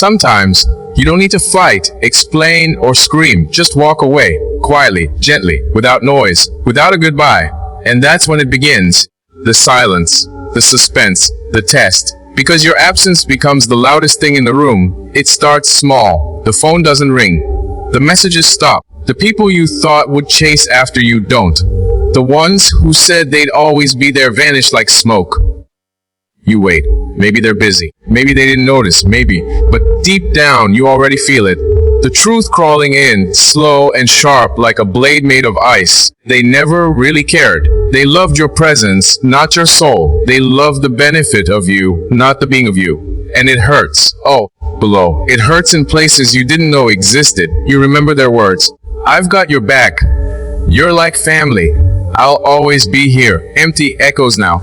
Sometimes, you don't need to fight, explain, or scream. Just walk away, quietly, gently, without noise, without a goodbye. And that's when it begins. The silence, the suspense, the test. Because your absence becomes the loudest thing in the room. It starts small. The phone doesn't ring. The messages stop. The people you thought would chase after you don't. The ones who said they'd always be there vanish like smoke. You wait. Maybe they're busy. Maybe they didn't notice. Maybe. But deep down, you already feel it. The truth crawling in, slow and sharp like a blade made of ice. They never really cared. They loved your presence, not your soul. They loved the benefit of you, not the being of you. And it hurts. Oh, below. It hurts in places you didn't know existed. You remember their words. I've got your back. You're like family. I'll always be here. Empty echoes now.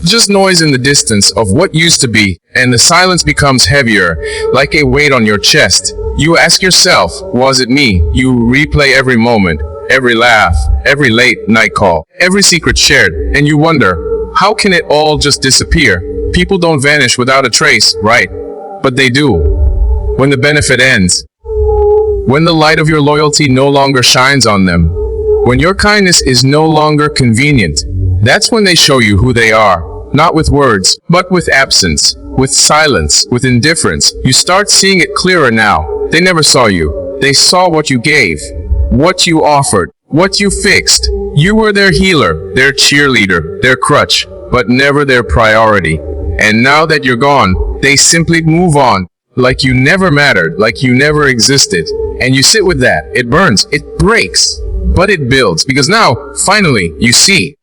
Just noise in the distance of what used to be, and the silence becomes heavier, like a weight on your chest. You ask yourself, was it me? You replay every moment, every laugh, every late night call, every secret shared, and you wonder, how can it all just disappear? People don't vanish without a trace, right? But they do. When the benefit ends. When the light of your loyalty no longer shines on them. When your kindness is no longer convenient. That's when they show you who they are. Not with words, but with absence, with silence, with indifference. You start seeing it clearer now. They never saw you. They saw what you gave, what you offered, what you fixed. You were their healer, their cheerleader, their crutch, but never their priority. And now that you're gone, they simply move on, like you never mattered, like you never existed. And you sit with that. It burns, it breaks, but it builds. Because now, finally, you see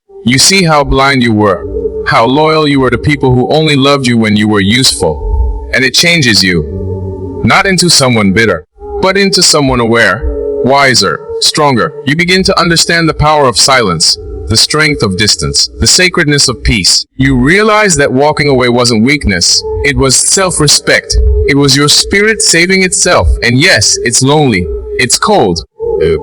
how blind you were. How loyal you were to people who only loved you when you were useful. And it changes you. Not into someone bitter, but into someone aware, wiser, stronger. You begin to understand the power of silence, the strength of distance, the sacredness of peace. You realize that walking away wasn't weakness. It was self-respect. It was your spirit saving itself. And yes, it's lonely. It's cold.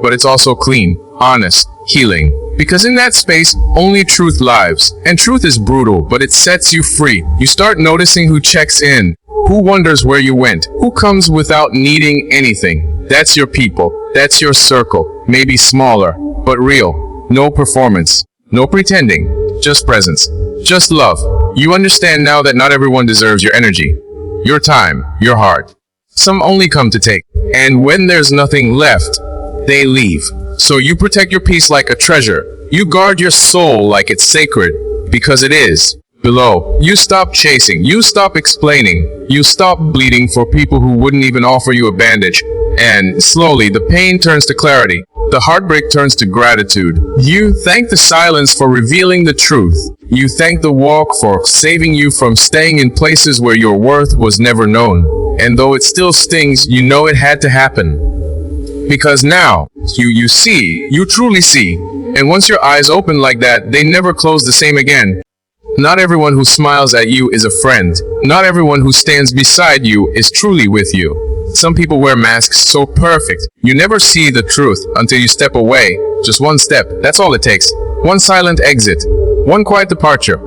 But it's also clean, honest, healing. Because in that space, only truth lives. And truth is brutal, but it sets you free. You start noticing who checks in, who wonders where you went, who comes without needing anything. That's your people. That's your circle. Maybe smaller, but real. No performance. No pretending. Just presence. Just love. You understand now that not everyone deserves your energy, your time, your heart. Some only come to take. And when there's nothing left, they leave. So you protect your peace like a treasure. You guard your soul like it's sacred, because it is. Below, you stop chasing, you stop explaining, you stop bleeding for people who wouldn't even offer you a bandage. And slowly, the pain turns to clarity. The heartbreak turns to gratitude. You thank the silence for revealing the truth. You thank the walk for saving you from staying in places where your worth was never known. And though it still stings, you know it had to happen. Because now, you see, you truly see. And once your eyes open like that, they never close the same again. Not everyone who smiles at you is a friend. Not everyone who stands beside you is truly with you. Some people wear masks so perfect. You never see the truth until you step away. Just one step, that's all it takes. One silent exit. One quiet departure.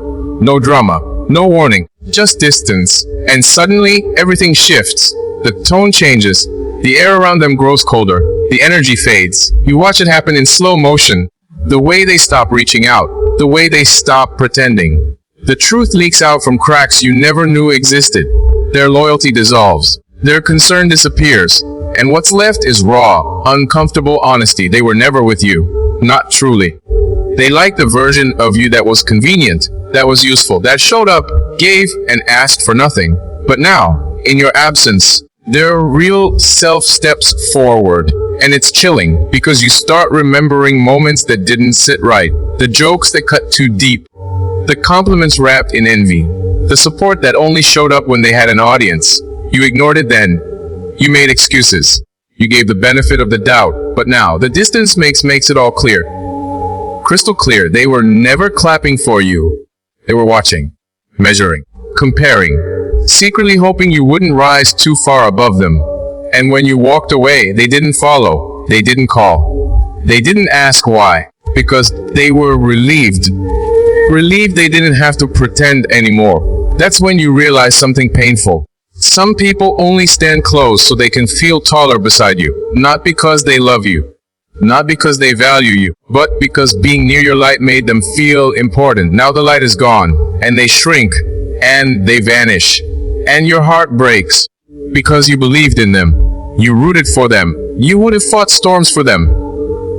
No drama. No warning. Just distance. And suddenly, everything shifts. The tone changes. The air around them grows colder. The energy fades. You watch it happen in slow motion. The way they stop reaching out. The way they stop pretending. The truth leaks out from cracks you never knew existed. Their loyalty dissolves. Their concern disappears. And what's left is raw, uncomfortable honesty. They were never with you. Not truly. They liked the version of you that was convenient, that was useful, that showed up, gave, and asked for nothing. But now, in your absence, their real self steps forward. And it's chilling, because you start remembering moments that didn't sit right. The jokes that cut too deep. The compliments wrapped in envy. The support that only showed up when they had an audience. You ignored it then. You made excuses. You gave the benefit of the doubt. But now, the distance makes it all clear. Crystal clear. They were never clapping for you. They were watching, measuring, comparing, secretly hoping you wouldn't rise too far above them. And when you walked away, they didn't follow. They didn't call. They didn't ask why. Because they were relieved. Relieved they didn't have to pretend anymore. That's when you realize something painful. Some people only stand close so they can feel taller beside you, not because they love you, not because they value you, but because being near your light made them feel important. Now the light is gone, and they shrink, and they vanish, and your heart breaks because you believed in them. You rooted for them. You would have fought storms for them,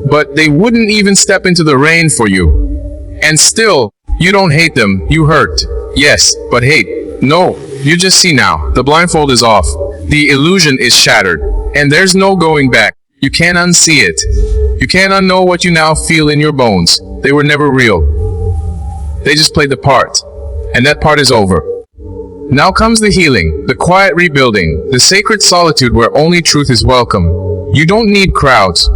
but they wouldn't even step into the rain for you. And still, you don't hate them. You hurt. Yes, but hate. No, you just see now. The blindfold is off. The illusion is shattered, and there's no going back. You can't unsee it. You can't unknow what you now feel in your bones. They were never real. They just played the part, and that part is over. Now comes the healing, the quiet rebuilding, the sacred solitude where only truth is welcome. You don't need crowds.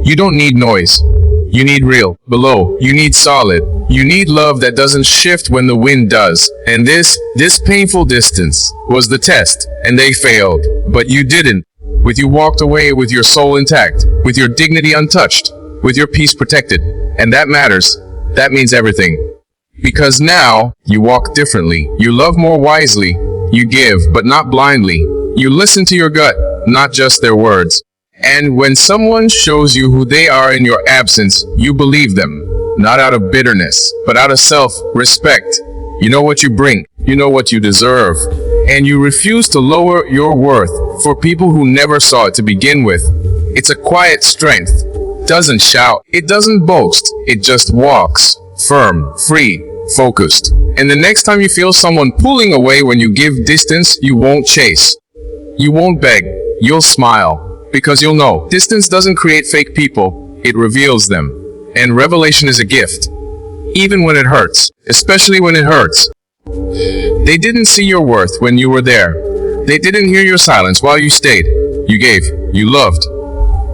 You don't need noise. You need real. Below, you need solid. You need love that doesn't shift when the wind does. And this painful distance was the test, and they failed. But you didn't. With you walked away with your soul intact, with your dignity untouched, with your peace protected. And that matters. That means everything. Because now, you walk differently. You love more wisely. You give, but not blindly. You listen to your gut, not just their words. And when someone shows you who they are in your absence, you believe them. Not out of bitterness, but out of self-respect. You know what you bring. You know what you deserve. And you refuse to lower your worth for people who never saw it to begin with. It's a quiet strength. Doesn't shout. It doesn't boast. It just walks. Firm, free, focused. And the next time you feel someone pulling away when you give distance, you won't chase. You won't beg. You'll smile. Because you'll know, distance doesn't create fake people, it reveals them. And revelation is a gift. Even when it hurts. Especially when it hurts. They didn't see your worth when you were there. They didn't hear your silence while you stayed. You gave. You loved.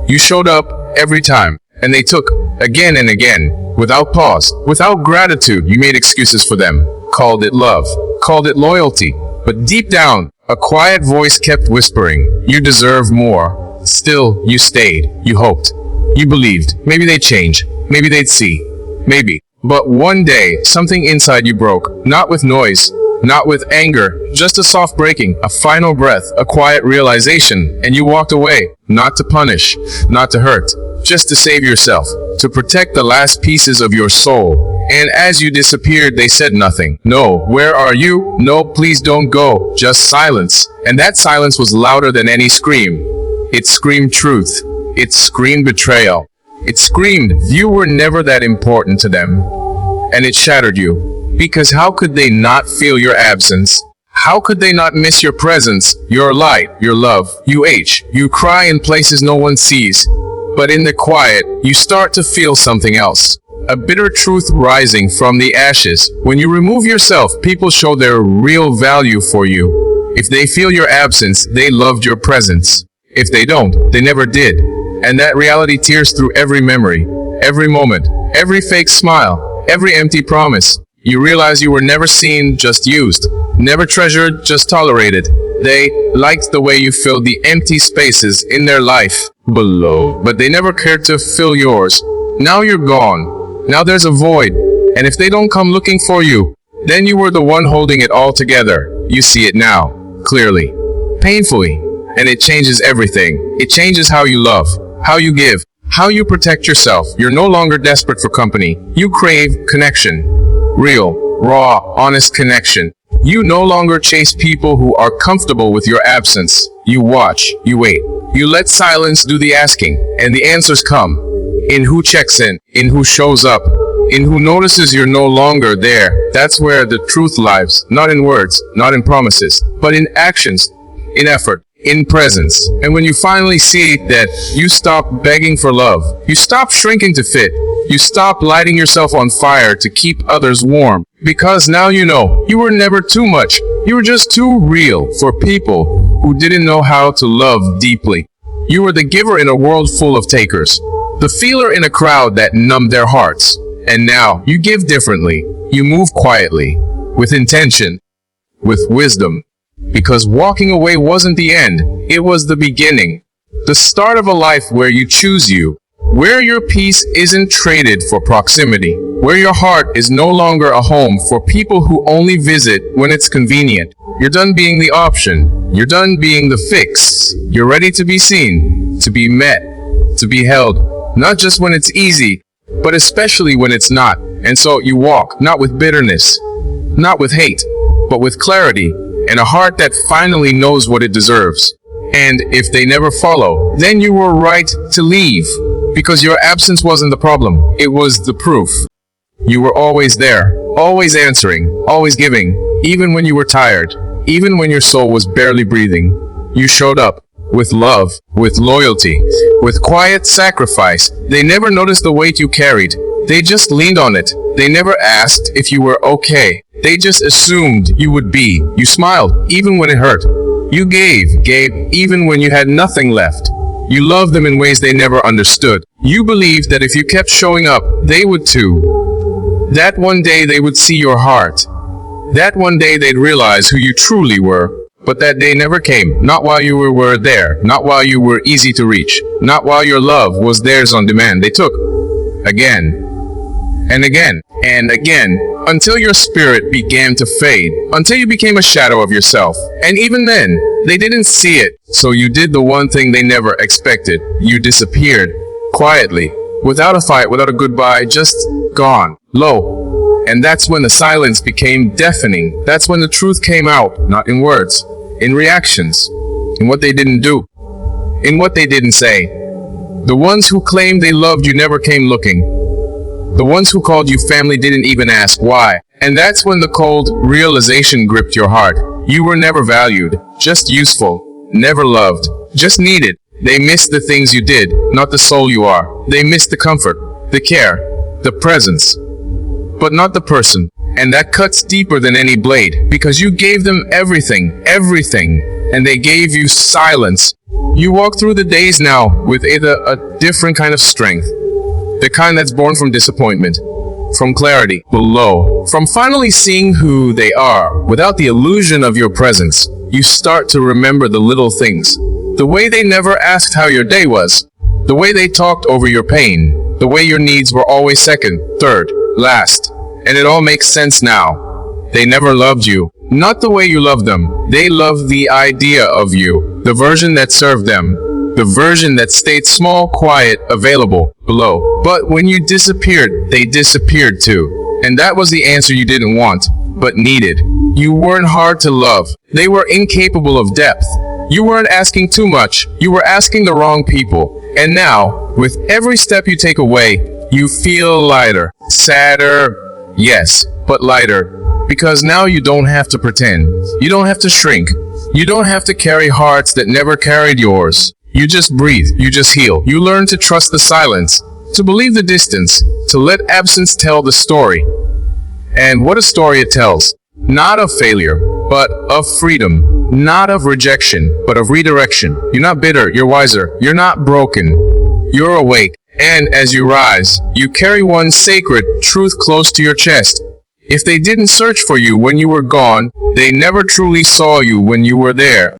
You showed up every time. And they took, again and again. Without pause. Without gratitude, you made excuses for them. Called it love. Called it loyalty. But deep down, a quiet voice kept whispering, you deserve more. Still, you stayed. You hoped. You believed. Maybe they'd change. Maybe they'd see. Maybe. But one day, something inside you broke. Not with noise. Not with anger. Just a soft breaking. A final breath. A quiet realization. And you walked away. Not to punish. Not to hurt. Just to save yourself. To protect the last pieces of your soul. And as you disappeared, they said nothing. No, where are you? No, please don't go. Just silence. And that silence was louder than any scream. It screamed truth. It screamed betrayal. It screamed, you were never that important to them. And it shattered you. Because how could they not feel your absence? How could they not miss your presence, your light, your love? You ache. You cry in places no one sees. But in the quiet, you start to feel something else. A bitter truth rising from the ashes. When you remove yourself, people show their real value for you. If they feel your absence, they loved your presence. If they don't, they never did. And that reality tears through every memory, every moment, every fake smile, every empty promise. You realize you were never seen, just used. Never treasured, just tolerated. They liked the way you filled the empty spaces in their life below, but they never cared to fill yours. Now you're gone. Now there's a void. And if they don't come looking for you, then you were the one holding it all together. You see it now, clearly, painfully. And it changes everything. It changes how you love, how you give, how you protect yourself. You're no longer desperate for company. You crave connection. Real, raw, honest connection. You no longer chase people who are comfortable with your absence. You watch, you wait. You let silence do the asking, and the answers come. In who checks in who shows up, in who notices you're no longer there. That's where the truth lies. Not in words, not in promises, but in actions, in effort. In presence. And when you finally see that, you stop begging for love. You stop shrinking to fit. You stop lighting yourself on fire to keep others warm. Because now you know, you were never too much. You were just too real for people who didn't know how to love deeply. You were the giver in a world full of takers. The feeler in a crowd that numbed their hearts. And now, you give differently. You move quietly. With intention. With wisdom. Because walking away wasn't the end, it was the beginning. The start of a life where you choose you. Where your peace isn't traded for proximity. Where your heart is no longer a home for people who only visit when it's convenient. You're done being the option. You're done being the fix. You're ready to be seen, to be met, to be held. Not just when it's easy, but especially when it's not. And so you walk, not with bitterness, not with hate, but with clarity, and a heart that finally knows what it deserves. And if they never follow, then you were right to leave, because your absence wasn't the problem, it was the proof. You were always there, always answering, always giving, even when you were tired, even when your soul was barely breathing. You showed up, with love, with loyalty, with quiet sacrifice. They never noticed the weight you carried. They just leaned on it. They never asked if you were okay. They just assumed you would be. You smiled, even when it hurt. You gave, even when you had nothing left. You loved them in ways they never understood. You believed that if you kept showing up, they would too. That one day they would see your heart. That one day they'd realize who you truly were. But that day never came. Not while you were there. Not while you were easy to reach. Not while your love was theirs on demand. They took. Again. And again. And again. Until your spirit began to fade. Until you became a shadow of yourself. And even then, they didn't see it. So you did the one thing they never expected. You disappeared. Quietly. Without a fight, without a goodbye. Just gone. Low. And that's when the silence became deafening. That's when the truth came out. Not in words. In reactions. In what they didn't do. In what they didn't say. The ones who claimed they loved you never came looking. The ones who called you family didn't even ask why. And that's when the cold realization gripped your heart. You were never valued. Just useful. Never loved. Just needed. They missed the things you did, not the soul you are. They missed the comfort, the care, the presence. But not the person. And that cuts deeper than any blade, because you gave them everything, and they gave you silence. You walk through the days now with a different kind of strength, the kind that's born from disappointment, from clarity below, from finally seeing who they are without the illusion of your presence. You start to remember the little things, the way they never asked how your day was, the way they talked over your pain, the way your needs were always second, third, last. And it all makes sense now. They never loved you. Not the way you loved them. They loved the idea of you. The version that served them. The version that stayed small, quiet, available, below. But when you disappeared, they disappeared too. And that was the answer you didn't want, but needed. You weren't hard to love. They were incapable of depth. You weren't asking too much. You were asking the wrong people. And now, with every step you take away, you feel lighter, sadder, yes, but lighter, because now you don't have to pretend. You don't have to shrink. You don't have to carry hearts that never carried yours. You just breathe. You just heal. You learn to trust the silence, to believe the distance, to let absence tell the story. And what a story it tells. Not of failure, but of freedom. Not of rejection, but of redirection. You're not bitter. You're wiser. You're not broken. You're awake. And as you rise, you carry one sacred truth close to your chest. If they didn't search for you when you were gone, they never truly saw you when you were there.